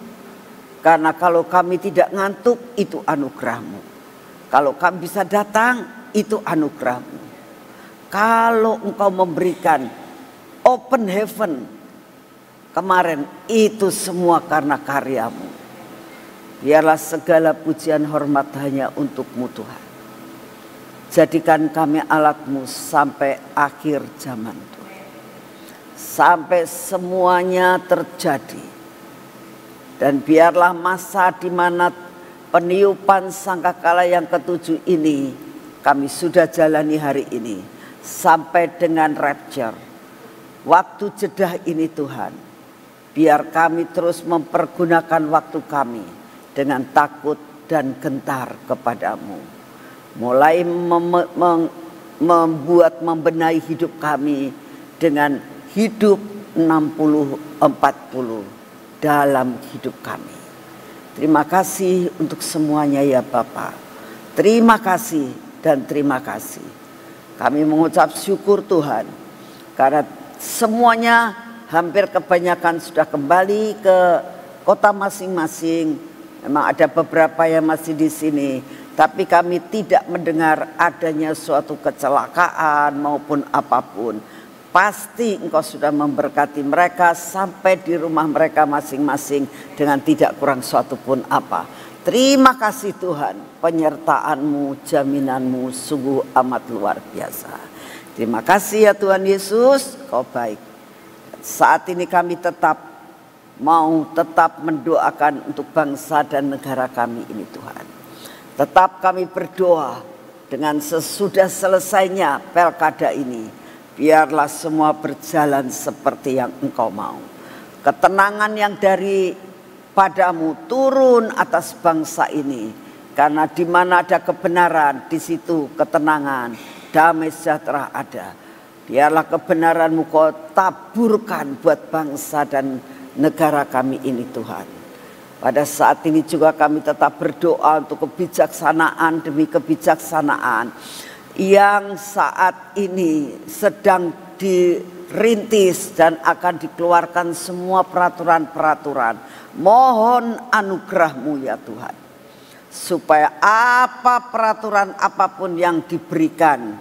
Karena kalau kami tidak ngantuk, itu anugerah-Mu. Kalau kami bisa datang, itu anugerah-Mu. Kalau Engkau memberikan open heaven kemarin, itu semua karena karya-Mu. Biarlah segala pujian hormat hanya untuk-Mu Tuhan. Jadikan kami alat-Mu sampai akhir zaman Tuhan. Sampai semuanya terjadi. Dan biarlah masa di mana peniupan sangkakala yang ke-7 ini kami sudah jalani hari ini sampai dengan rapture. Waktu jeda ini Tuhan, biar kami terus mempergunakan waktu kami dengan takut dan gentar kepadamu. Mulai membenahi hidup kami dengan hidup 60-40 dalam hidup kami. Terima kasih untuk semuanya ya Bapa. Terima kasih dan terima kasih. Kami mengucap syukur Tuhan, karena semuanya hampir kebanyakan sudah kembali ke kota masing-masing. Memang ada beberapa yang masih di sini, tapi kami tidak mendengar adanya suatu kecelakaan maupun apapun. Pasti Engkau sudah memberkati mereka sampai di rumah mereka masing-masing dengan tidak kurang suatu pun apa. Terima kasih Tuhan, penyertaan-Mu, jaminanmu sungguh amat luar biasa. Terima kasih ya Tuhan Yesus, Kau baik. Saat ini kami tetap mendoakan untuk bangsa dan negara kami ini Tuhan. Tetap kami berdoa dengan sesudah selesainya pilkada ini. Biarlah semua berjalan seperti yang Engkau mau. Ketenangan yang daripadamu turun atas bangsa ini. Karena di mana ada kebenaran, di situ ketenangan, damai sejahtera ada. Biarlah kebenaran-Mu Kau taburkan buat bangsa dan negara kami ini Tuhan. Pada saat ini juga kami tetap berdoa untuk kebijaksanaan demi kebijaksanaan yang saat ini sedang dirintis dan akan dikeluarkan semua peraturan-peraturan. Mohon anugerah-Mu ya Tuhan, supaya apa peraturan apapun yang diberikan,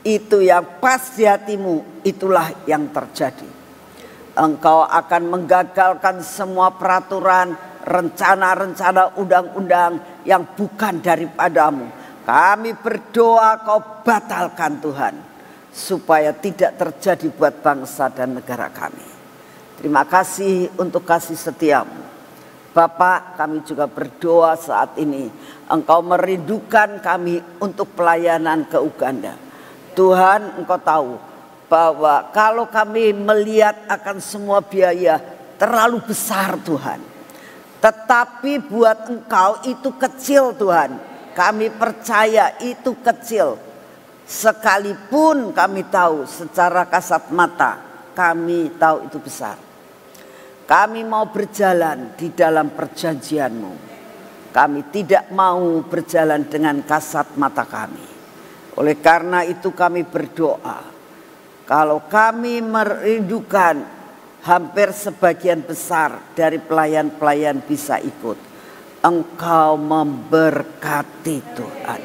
itu yang pas di hati-Mu, itulah yang terjadi. Engkau akan menggagalkan semua peraturan, rencana-rencana undang-undang yang bukan daripada-Mu. Kami berdoa Kau batalkan Tuhan, supaya tidak terjadi buat bangsa dan negara kami. Terima kasih untuk kasih setia-Mu. Bapak, kami juga berdoa saat ini Engkau merindukan kami untuk pelayanan ke Uganda. Tuhan, Engkau tahu bahwa kalau kami melihat akan semua biaya terlalu besar Tuhan. Tetapi buat Engkau itu kecil Tuhan. Kami percaya itu kecil. Sekalipun kami tahu secara kasat mata, kami tahu itu besar. Kami mau berjalan di dalam perjanjian-Mu. Kami tidak mau berjalan dengan kasat mata kami. Oleh karena itu kami berdoa. Kalau kami merindukan hampir sebagian besar dari pelayan-pelayan bisa ikut. Engkau memberkati Tuhan.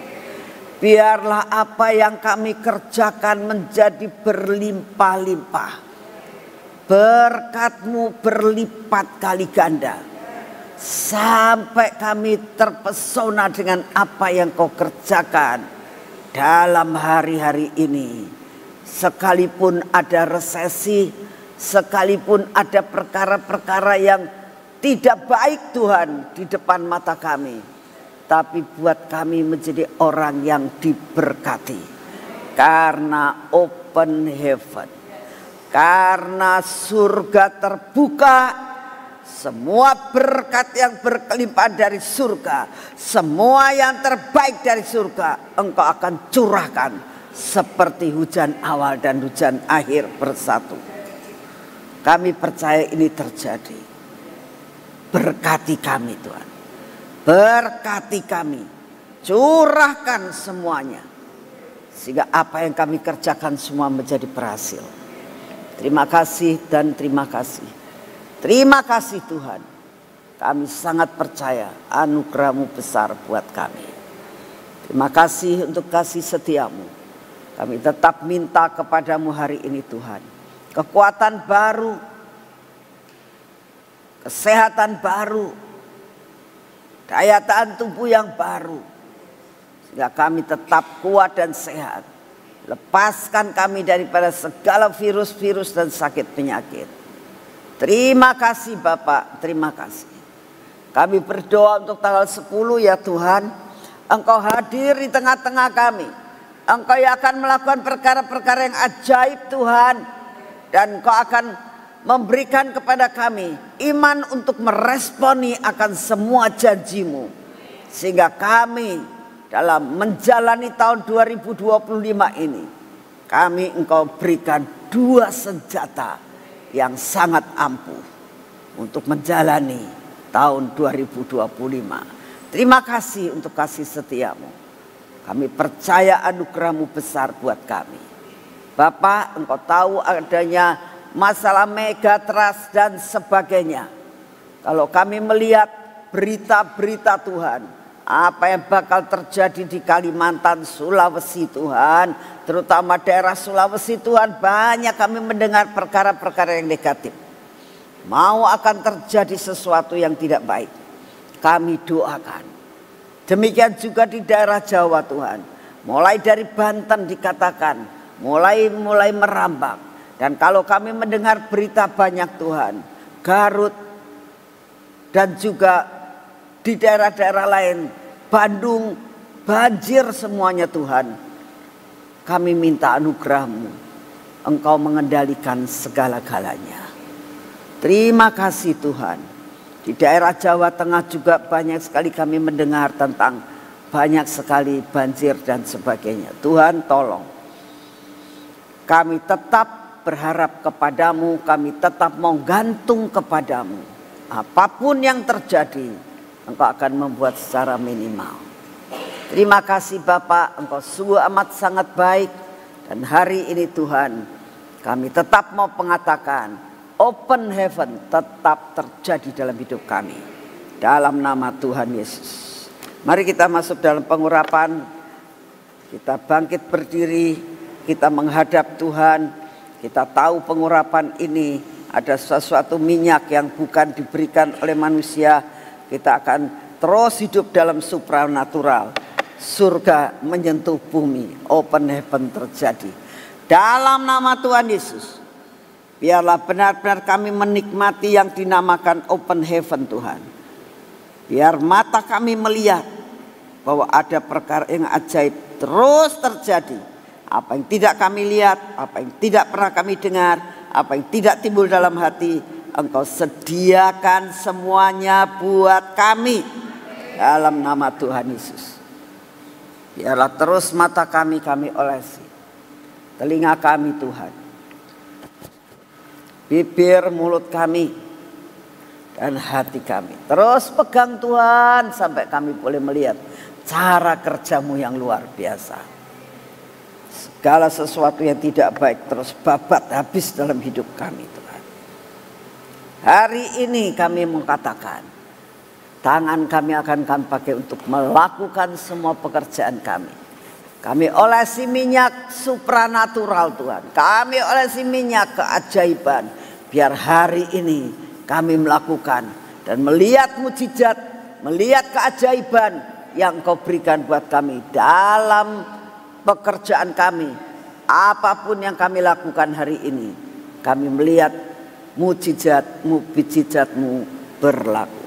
Biarlah apa yang kami kerjakan menjadi berlimpah-limpah. Berkat-Mu berlipat kali ganda. Sampai kami terpesona dengan apa yang Kau kerjakan dalam hari-hari ini. Sekalipun ada resesi, sekalipun ada perkara-perkara yang tidak baik Tuhan di depan mata kami, tapi buat kami menjadi orang yang diberkati. Karena open heaven, karena surga terbuka, semua berkat yang berkelimpahan dari surga, semua yang terbaik dari surga Engkau akan curahkan seperti hujan awal dan hujan akhir bersatu. Kami percaya ini terjadi. Berkati kami Tuhan, berkati kami, curahkan semuanya, sehingga apa yang kami kerjakan semua menjadi berhasil. Terima kasih dan terima kasih. Terima kasih Tuhan, kami sangat percaya anugerah-Mu besar buat kami. Terima kasih untuk kasih setia-Mu. Kami tetap minta kepada-Mu hari ini Tuhan, kekuatan baru, kesehatan baru, daya tahan tubuh yang baru, sehingga kami tetap kuat dan sehat. Lepaskan kami daripada segala virus-virus dan sakit penyakit. Terima kasih Bapak, terima kasih. Kami berdoa untuk tanggal 10 ya Tuhan, Engkau hadir di tengah-tengah kami. Engkau yang akan melakukan perkara-perkara yang ajaib Tuhan, dan Engkau akan memberikan kepada kami iman untuk meresponi akan semua janji-Mu. Sehingga kami dalam menjalani tahun 2025 ini, kami Engkau berikan 2 senjata yang sangat ampuh untuk menjalani tahun 2025. Terima kasih untuk kasih setia-Mu. Kami percaya anugerah-Mu besar buat kami. Bapak, Engkau tahu adanya masalah megatrust dan sebagainya. Kalau kami melihat berita-berita Tuhan, apa yang bakal terjadi di Kalimantan, Sulawesi Tuhan, terutama daerah Sulawesi Tuhan, banyak kami mendengar perkara-perkara yang negatif. Mau akan terjadi sesuatu yang tidak baik, kami doakan. Demikian juga di daerah Jawa Tuhan, mulai dari Banten dikatakan, mulai merambak. Dan kalau kami mendengar berita banyak Tuhan, Garut, dan juga di daerah-daerah lain, Bandung, banjir semuanya Tuhan. Kami minta anugerah-Mu, Engkau mengendalikan segala-galanya. Terima kasih Tuhan. Di daerah Jawa Tengah juga banyak sekali kami mendengar tentang banyak sekali banjir dan sebagainya. Tuhan tolong. Kami tetap berharap kepadamu, kami tetap mau gantung kepadamu. Apapun yang terjadi, Engkau akan membuat secara minimal. Terima kasih Bapak, Engkau sungguh amat sangat baik. Dan hari ini Tuhan, kami tetap mau mengatakan, open heaven tetap terjadi dalam hidup kami. Dalam nama Tuhan Yesus. Mari kita masuk dalam pengurapan. Kita bangkit berdiri, kita menghadap Tuhan. Kita tahu pengurapan ini ada sesuatu minyak yang bukan diberikan oleh manusia. Kita akan terus hidup dalam supranatural. Surga menyentuh bumi, open heaven terjadi. Dalam nama Tuhan Yesus, biarlah benar-benar kami menikmati yang dinamakan open heaven Tuhan. Biar mata kami melihat bahwa ada perkara yang ajaib terus terjadi. Apa yang tidak kami lihat, apa yang tidak pernah kami dengar, apa yang tidak timbul dalam hati, Engkau sediakan semuanya buat kami. Dalam nama Tuhan Yesus. Biarlah terus mata kami olesi. Telinga kami Tuhan. Bibir, mulut kami. Dan hati kami. Terus pegang Tuhan sampai kami boleh melihat cara kerja-Mu yang luar biasa. Segala sesuatu yang tidak baik terus babat habis dalam hidup kami Tuhan. Hari ini kami mengatakan, tangan kami akan kami pakai untuk melakukan semua pekerjaan kami. Kami olesi minyak supranatural Tuhan. Kami olesi minyak keajaiban. Biar hari ini kami melakukan dan melihat mujizat, melihat keajaiban yang Kau berikan buat kami dalam pekerjaan kami. Apapun yang kami lakukan hari ini, kami melihat mujizat-Mu berlaku.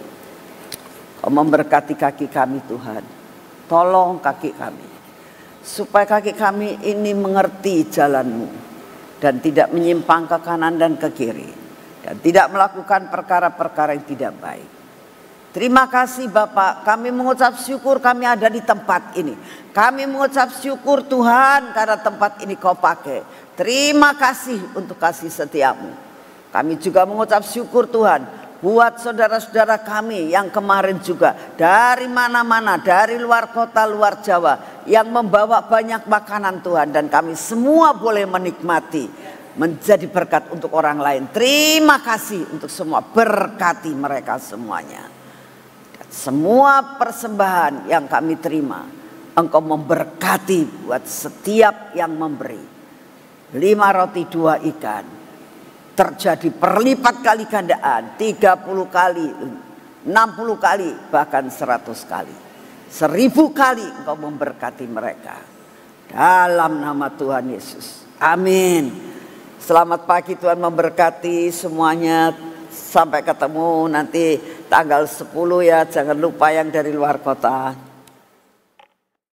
Kau memberkati kaki kami Tuhan. Tolong kaki kami, supaya kaki kami ini mengerti jalan-Mu dan tidak menyimpang ke kanan dan ke kiri, dan tidak melakukan perkara-perkara yang tidak baik. Terima kasih Bapak, kami mengucap syukur kami ada di tempat ini. Kami mengucap syukur Tuhan karena tempat ini Kau pakai. Terima kasih untuk kasih setia-Mu. Kami juga mengucap syukur Tuhan buat saudara-saudara kami yang kemarin juga dari mana-mana, dari luar kota, luar Jawa, yang membawa banyak makanan Tuhan. Dan kami semua boleh menikmati, menjadi berkat untuk orang lain. Terima kasih untuk semua, berkati mereka semuanya. Semua persembahan yang kami terima, Engkau memberkati buat setiap yang memberi. 5 roti 2 ikan. Terjadi perlipat kali gandaan. 30 kali, 60 kali, bahkan 100 kali. 1000 kali Engkau memberkati mereka. Dalam nama Tuhan Yesus. Amin. Selamat pagi, Tuhan memberkati semuanya. Sampai ketemu nanti tanggal 10 ya, jangan lupa yang dari luar kota.